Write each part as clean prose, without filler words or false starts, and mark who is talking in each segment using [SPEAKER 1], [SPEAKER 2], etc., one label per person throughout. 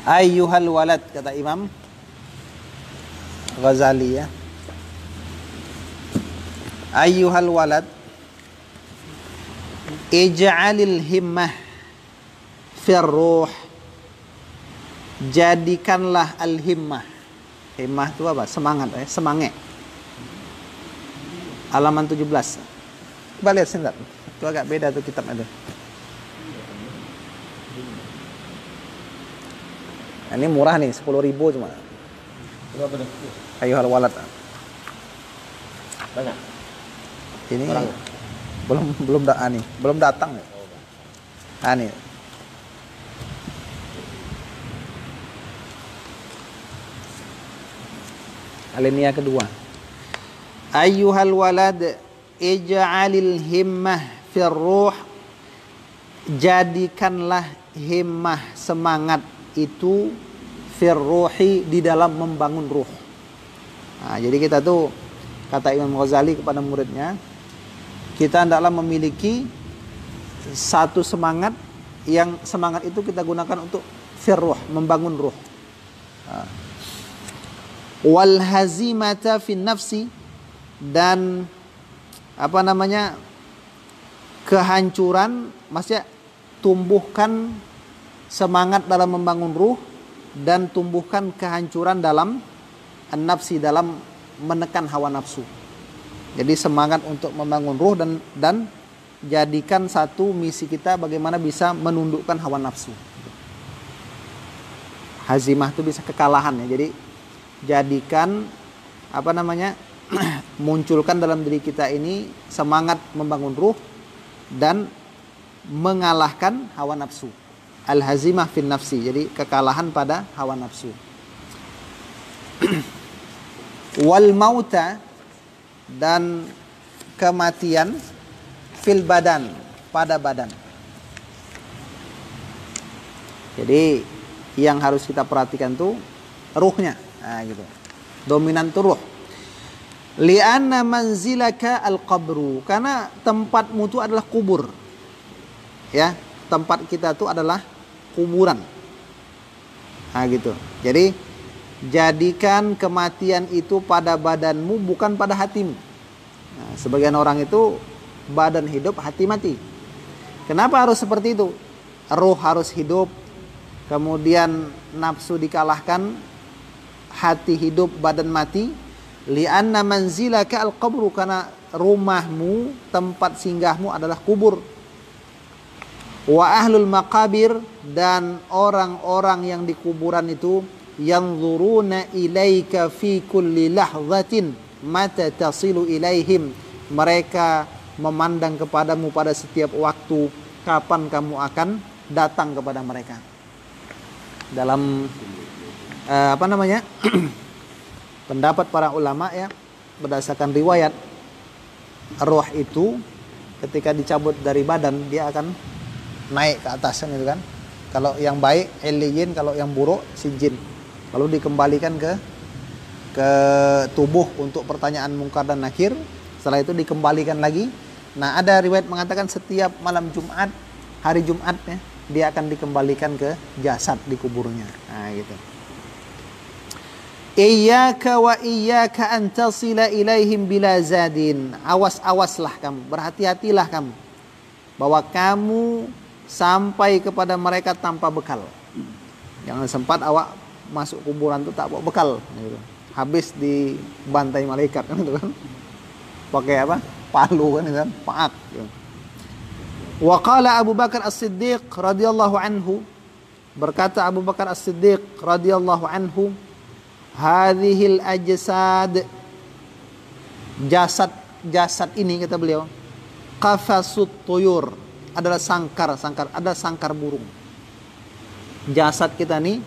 [SPEAKER 1] Ayyuhal walad, kata Imam Ghazali ya. Ayyuhal walad, ij'alil himmah fir ruh. Jadikanlah al-himmah. Himmah itu apa? Semangat ya, semangat. Halaman 17. Coba lihat sini, itu agak beda tuh kitabnya tuh. Ini murah nih, 10.000 cuma.
[SPEAKER 2] Berapa dah?
[SPEAKER 1] Ayyuhal walad.
[SPEAKER 2] Banyak.
[SPEAKER 1] Ini
[SPEAKER 2] Orang.
[SPEAKER 1] belum datang nih. Nih. Alinea kedua. Ayyuhal walad, ij'alil himmah fir ruh. Jadikanlah himmah, semangat itu fir ruhi, di dalam membangun ruh. Nah, jadi kita tuh, kata Imam Ghazali kepada muridnya, kita hendaklah memiliki satu semangat, yang semangat itu kita gunakan untuk fir ruh, membangun ruh. Wal hazimata fin nafsi, dan kehancuran, maksudnya tumbuhkan semangat dalam membangun ruh, dan tumbuhkan kehancuran dalam an-nafsi, dalam menekan hawa nafsu. Jadi semangat untuk membangun ruh, dan jadikan satu misi kita bagaimana bisa menundukkan hawa nafsu. Hazimah itu bisa kekalahan ya. Jadi jadikan munculkan dalam diri kita ini semangat membangun ruh dan mengalahkan hawa nafsu. Al-hazimah fin nafsi, jadi kekalahan pada hawa nafsu. Wal mauta, dan kematian fil badan, pada badan. Jadi yang harus kita perhatikan tuh ruhnya. Nah, gitu. Dominan tuh ruh. Li'anna manzilaka al-qabru, karena tempatmu itu adalah kubur. Ya, tempat kita itu adalah kuburan. Nah, gitu. Jadi jadikan kematian itu pada badanmu, bukan pada hatimu. Nah, sebagian orang itu badan hidup, hati mati. Kenapa harus seperti itu? Ruh harus hidup, kemudian nafsu dikalahkan, hati hidup, badan mati. Li'anna manzilaka al-qabru, karena rumahmu, tempat singgahmu adalah kubur. Wa ahlul maqabir, dan orang-orang yang di kuburan itu, yanzuruna ilaika fi kulli lahzatin mata tasilu ilaihim, mereka memandang kepadamu pada setiap waktu, kapan kamu akan datang kepada mereka. Dalam pendapat para ulama ya, berdasarkan riwayat, roh itu ketika dicabut dari badan, dia akan naik ke atas itu kan. Kalau yang baik illiyin, kalau yang buruk sijin. Lalu dikembalikan ke tubuh untuk pertanyaan mungkar dan nakir. Setelah itu dikembalikan lagi. Nah, ada riwayat mengatakan setiap malam Jumat, hari Jumat ya, dia akan dikembalikan ke jasad di kuburnya. Nah, gitu. Iyyaka wa iyyaka an tasila ilaihim bila zadin. Awas-awaslah kamu, berhati-hatilah kamu, bahwa kamu sampai kepada mereka tanpa bekal. Jangan sempat awak masuk kuburan itu tak bawa bekal gitu. Habis dibantai malaikat kan itu kan. Pakai apa? Palu kan itu kan, paak gitu. Wa qala Abu Bakar As-Siddiq radhiyallahu anhu, berkata Abu Bakar As-Siddiq radhiyallahu anhu, hadhil ajsad, jasad ini, kata beliau, qafasut tuyur, adalah sangkar, ada sangkar burung. Jasad kita nih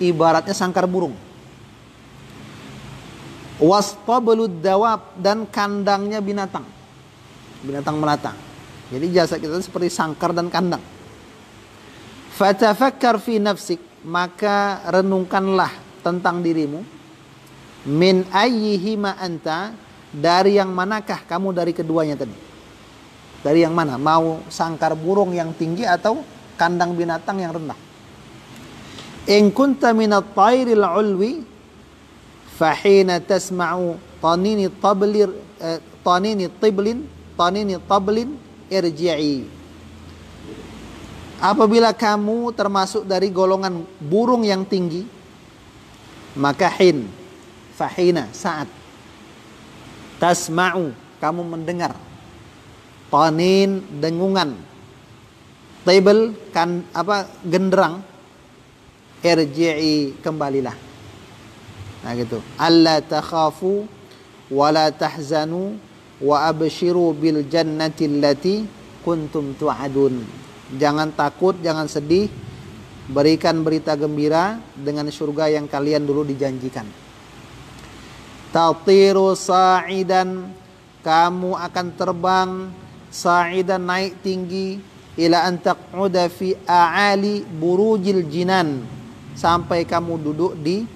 [SPEAKER 1] ibaratnya sangkar burung. Wastabulud dawab, dan kandangnya binatang melata. Jadi jasad kita seperti sangkar dan kandang. Fatafakkar fi nafsik, maka renungkanlah tentang dirimu. Min ayyihima anta, dari yang manakah kamu dari keduanya tadi? Dari yang mana? Mau sangkar burung yang tinggi atau kandang binatang yang rendah? In kunta minat tairil ulwi fahina tasma'u tanini tablin irji'i. Apabila kamu termasuk dari golongan burung yang tinggi, maka fahina saat tasma'u kamu mendengar, tanin dengungan, tibl kan genderang, irji'i kembalilah. Nah gitu. Alla takhafu wa la tahzanu wa abshiru bil jannati allati kuntum tu'adun. Jangan takut, jangan sedih, berikan berita gembira dengan surga yang kalian dulu dijanjikan. Tatiru sa'idan, kamu akan terbang sa'idan, naik tinggi, ila an taq'uda fi a'ali burujil jinan, sampai kamu duduk di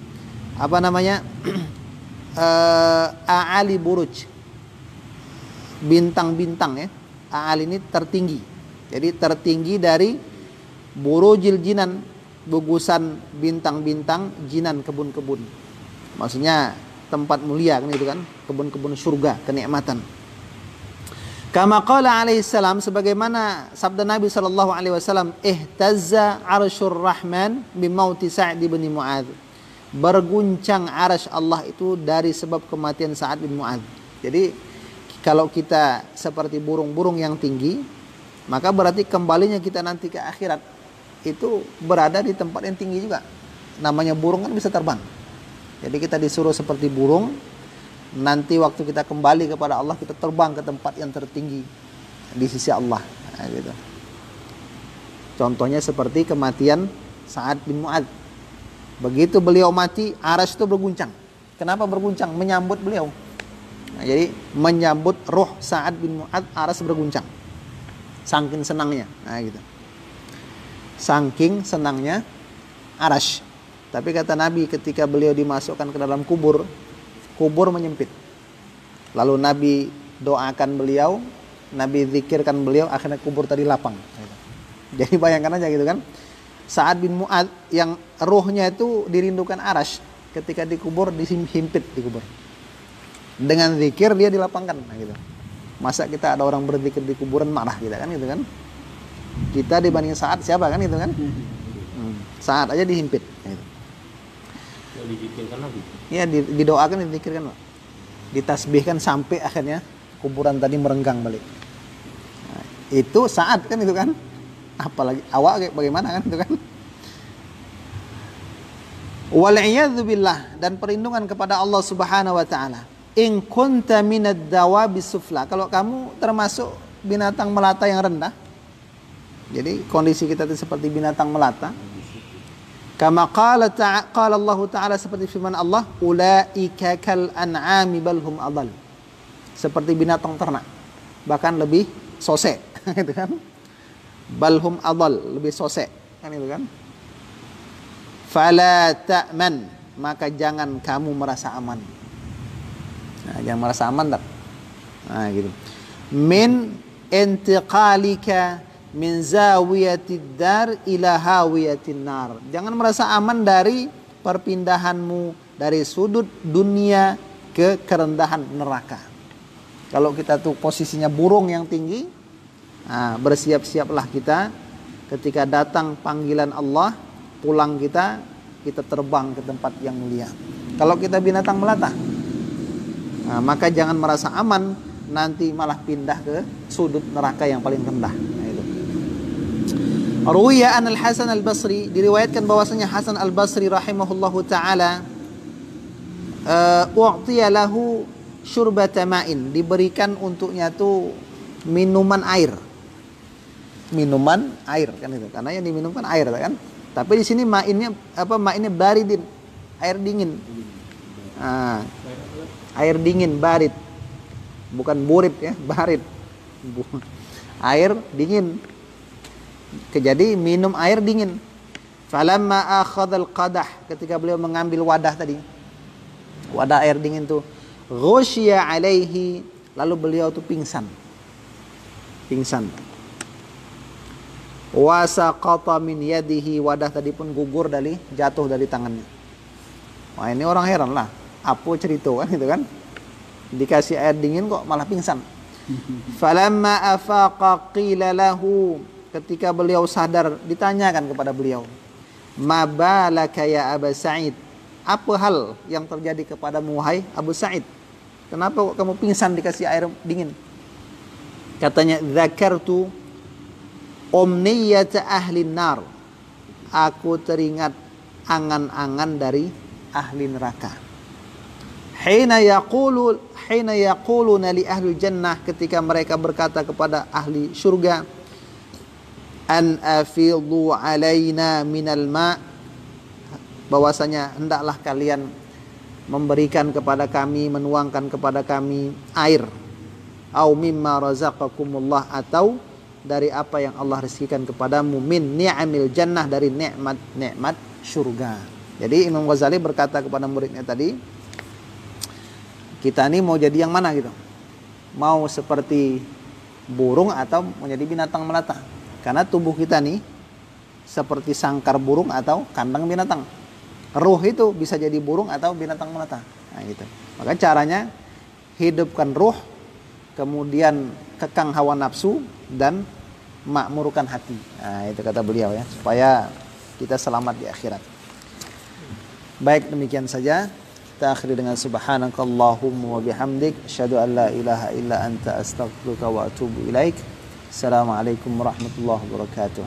[SPEAKER 1] a'ali buruj, bintang-bintang ya. A'ali ini tertinggi. Jadi tertinggi dari burujil jinan, gugusan bintang-bintang, jinan kebun-kebun. Maksudnya tempat mulia kan itu kan, kebun-kebun surga, kenikmatan. Kama qala alaihi salam, sebagaimana sabda Nabi sallallahu alaihi wasallam, ihtazza arsyur rahman bimauti Sa'd bin Mu'adz. Berguncang arasy Allah itu dari sebab kematian Sa'ad bin Mu'adz. Jadi kalau kita seperti burung-burung yang tinggi, maka berarti kembalinya kita nanti ke akhirat itu berada di tempat yang tinggi juga. Namanya burung kan bisa terbang. Jadi kita disuruh seperti burung. Nanti waktu kita kembali kepada Allah, kita terbang ke tempat yang tertinggi di sisi Allah. Nah, gitu. Contohnya seperti kematian Sa'ad bin Mu'adz. Begitu beliau mati, arasy itu berguncang. Kenapa berguncang? Menyambut beliau. Nah, jadi menyambut roh Sa'ad bin Mu'adz, arasy berguncang. Saking senangnya, nah gitu. Saking senangnya arasy. Tapi kata Nabi ketika beliau dimasukkan ke dalam kubur menyempit. Lalu Nabi doakan beliau, Nabi zikirkan beliau, akhirnya kubur tadi lapang. Jadi bayangkan aja gitu kan. Sa'ad bin Mu'adz yang rohnya itu dirindukan arasy, ketika dikubur dihimpit di kubur. Dengan zikir dia dilapangkan, nah gitu. Masa kita ada orang berzikir di kuburan marah kita kan gitu kan. Kita dibanding Sa'ad siapa kan gitu kan. Sa'ad aja dihimpit gitu. Dizikirkan lagi. Iya, didoakan, dizikirkan, ditasbihkan sampai akhirnya kuburan tadi merenggang balik. Nah, itu Sa'ad kan itu kan. Apalagi awak bagaimana kan itu kan. Wal'iyadzu billah, dan perlindungan kepada Allah Subhanahu wa taala. In kunta minad dawabi sufla, kalau kamu termasuk binatang melata yang rendah. Jadi kondisi kita itu seperti binatang melata. Kama qala Allah Ta'ala, seperti firman Allah, ulaika kal an'ami bal hum adall. Seperti binatang ternak, bahkan lebih sosek gitu kan. Bal hum adall, lebih sosek kan itu kan. Fala ta'man, maka jangan kamu merasa aman. Nah, jangan merasa aman tak? Nah, gitu. Min intiqalika min zawiyatid dar ila hawiyatin nar. Jangan merasa aman dari perpindahanmu dari sudut dunia ke kerendahan neraka. Kalau kita tuh posisinya burung yang tinggi, nah, bersiap-siaplah kita ketika datang panggilan Allah, pulang kita terbang ke tempat yang mulia. Kalau kita binatang melata, nah, maka jangan merasa aman, nanti malah pindah ke sudut neraka yang paling rendah. Nah, itu. Ruwiya an al-Hasan al-Basri, diriwayatkan bahwasanya Hasan al-Basri rahimahullahu taala u'tiya lahu syurbata ma'in, diberikan untuknya tuh minuman air. Minuman air kan itu. Karena yang diminumkan air kan. Tapi di sini ma'innya ma'innya baridin, air dingin. Nah, air dingin, barid. Bukan burit ya, barid. Air dingin. Jadi minum air dingin. Falamma akhadhal qadah, ketika beliau mengambil wadah tadi, wadah air dingin tuh, ghusya alaihi, lalu beliau tuh pingsan. Wa saqata min yadihi, wadah tadi pun gugur jatuh dari tangannya. Wah, ini orang heran lah. Apa cerita kan gitu kan? Dikasih air dingin kok malah pingsan. Falamma afaqa qila lahu, ketika beliau sadar ditanyakan kepada beliau, ma balaka ya Aba Sa'id, apa hal yang terjadi kepadamu wahai Abu Sa'id? Kenapa kok kamu pingsan dikasih air dingin? Katanya, dzakartu umniyata ahli nar, aku teringat angan-angan dari ahli neraka. Hina yaquluna li ahli jannah, ketika mereka berkata kepada ahli surga, an afidhu alaina minal ma', bahwasanya hendaklah kalian memberikan kepada kami, menuangkan kepada kami air, au mimma razaqakumullah, atau dari apa yang Allah rezekikan kepadamu, min ni'amil jannah, dari nikmat-nikmat surga. Jadi Imam Ghazali berkata kepada muridnya tadi, kita ini mau jadi yang mana gitu? Mau seperti burung atau mau jadi binatang melata? Karena tubuh kita nih seperti sangkar burung atau kandang binatang. Ruh itu bisa jadi burung atau binatang melata. Nah, gitu. Maka caranya hidupkan ruh, kemudian kekang hawa nafsu, dan makmurkan hati. Nah, itu kata beliau ya, supaya kita selamat di akhirat. Baik, demikian saja. Kita akhiri dengan subhanakallahumma wa bihamdik, asyhadu an la ilaha illa anta, astaghfiruka wa atubu ilaik. Assalamualaikum warahmatullahi wabarakatuh.